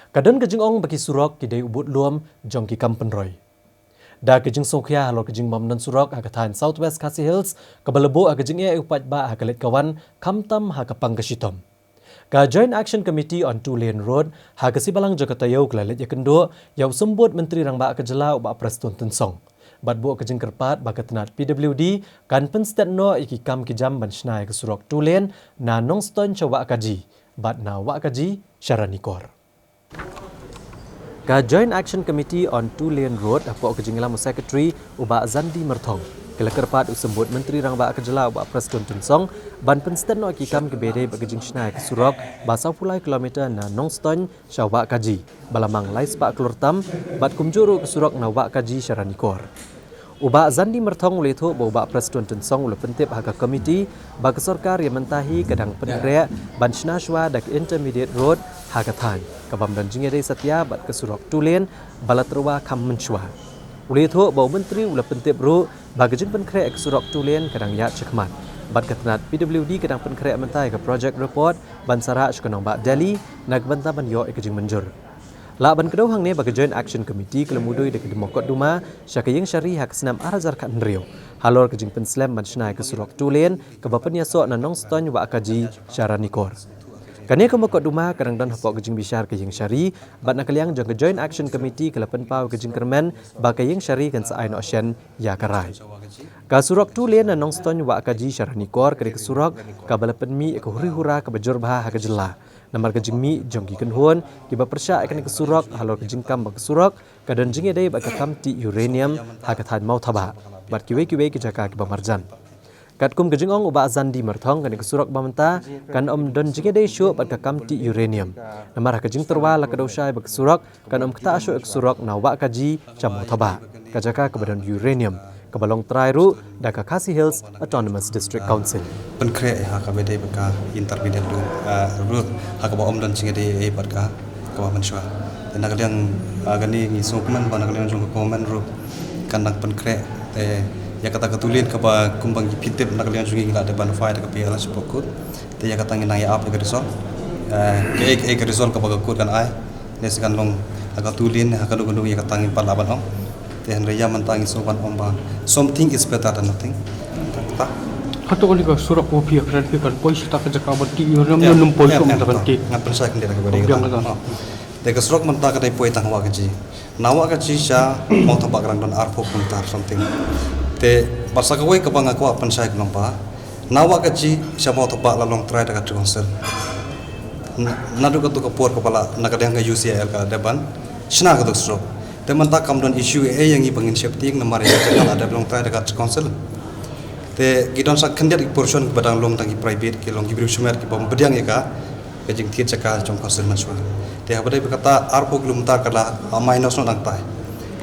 Kadang kejeng ong bagi surok kidai ubut luam jong ki kampenroy. Da kejeng songkya halor kejeng mamnan surok agatan Southwest Khasi Hills kebalebo agejeng ia upat ba hakalit kawan kamtam hakapang kasitom. Ka Joint Action Committee on Two Lane Road hakasi balang Jakartayo kelalit yakendo yau sembut Menteri Rang Ba Kejela uba Preston Tensong. Bat bu kejeng kerpat bakatenat PWD kan penstet no iki kam kijam ban snai ke surok Two Lane na nongston cawa kaji. Bat na wa kaji syaranikor. Ka Joint Action Committee on Two Lane Road apok kejenglah Secretary uba Zandi Merthong. Kala kerpat usembut Menteri Rang Ba Kejela uba Preston Tensong ban penstet no iki kam kebede bagejeng snai ke surok basau pulai kilometer na nongston cawa kaji. Balamang lais pak kelurtam bat kumjuru ke surok na wa kaji syaranikor. Uba Zandi Merthong uletho uba Preston Tensong ule pentip haka komiti bagi sorkar yang mentahi kadang penrek ban snashwa dak intermediate road hakatan kabam dan jingere satya bat ke surok Tulen balatrwa kam menchwa. Uletho bau menteri ule pentip ru bagi jing penrek ke surok Tulen kadang ya cekmat. Bat ketenat PWD kadang penrek mentai ke project report ban sarah sekonong ba Delhi nak banta ban yo ikejing menjur. La ban kedau hang ne bagi Joint Action Committee kelemudui dekat Demokot Duma syakayeng syari hak senam arazar kat Nrio. Halor kejing penslam ban snai ke surok Tulen ke bapen yasok na nongston wa akaji syaranikor. Kane ke Demokot Duma kadang dan hapok kejing bisyar kejing syari bat nakaliang jang ke Joint Action Committee ke lapan pau kejing kermen bakayeng syari kan saai no ocean ya karai. Ka surok Tulen na nongston wa akaji syaranikor ke surok ka balapen mi ke huri-hura ke bajur bah hak jela. Namar kejing mi jongki kenhuan kiba persya akan ke surok halor kejing kam bak surok kadan jing edai bak kam ti uranium hakatan mau thaba bat kiwe-kiwe ke jaka kiba marjan. Kat kum kejing ong uba Zandi Merthong kan ke surok bamenta kan om don jing edai syu bak kam ti uranium. Namar kejing terwa la kadosai bak surok kan om kta syu ke surok na wa kaji chamau thaba ka jaka ke badan uranium kebalong Trairu daka Khasi Hills Autonomous District Council. Penkre haka bede beka intermediate road haka ba om dan singade e barka ka ba manswa. Dan nakaliang agani ni sokman ba nakaliang jong komen ro kandang penkre te ya kata ketulin ka ba kumbang gipitep nakaliang jong ngila de ban fight ka pela sepokut te ya kata nginang ya ap ka resol ke resol ka ba kut kan ai ne sekan long haka tulin haka dugundung ya kata ngin palaban om dan raya mentangi sopan omba something is better than nothing tak hato kali ka surak kopi akran kan pois tak jaka bati uram num pol som tabanti ngapen sa kendira ka bade ka de ka surak menta ka dai poi tang wa gaji nawa gaji sha mau tabak rang don arfo puntar something te basa ka wei ka banga ko apen sa nompa nawa gaji sha mau tabak lalong try daga konsel nadu ka tu ka por ka pala nakadang ka UCL ka deban shna ka tu surak teman tak kam don issue yang i bangin safety ng namar ya jangan ada belong try dekat council te gidon sak kendiat portion badang long tangi private ke long gibiru sumer ke bom bediang ya ka kejing tiet cakal trong council maswa te habadai berkata arpo glum ta kala minus no dang tai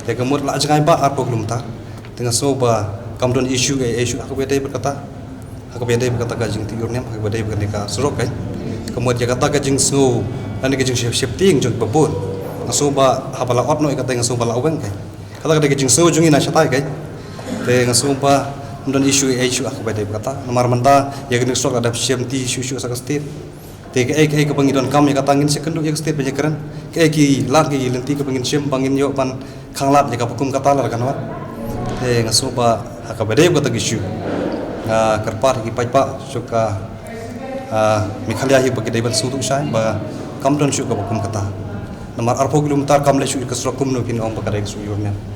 te kemur la jangai ba arpo glum ta tengah soba kam don issue aku bedai berkata kajing tiur nem aku bedai berkata surok kai kemur jakarta kajing snow dan kajing safety ng jong babun ngasuba habala otno ikata ngasuba laweng kai kata kada kejing so jungi na chatai kai te ngasuba ndon issue aku bade kata nomor menta ya gni sok ada CMT issue sa state te ke pangidon kam ya kata ngin sekendu ya state banyak keren ke lat ke lenti ke pangin sim pangin yo pan khanglat ya kapukum kata lar kan wat te ngasuba akabade kata issue kerpar ki pajpa suka mikhalia hi bagi debat sutuk sai ba kam don syuk kapukum kata Namar arpo kilometer kam lesu ikasrokum no pin om pakadai suyornya.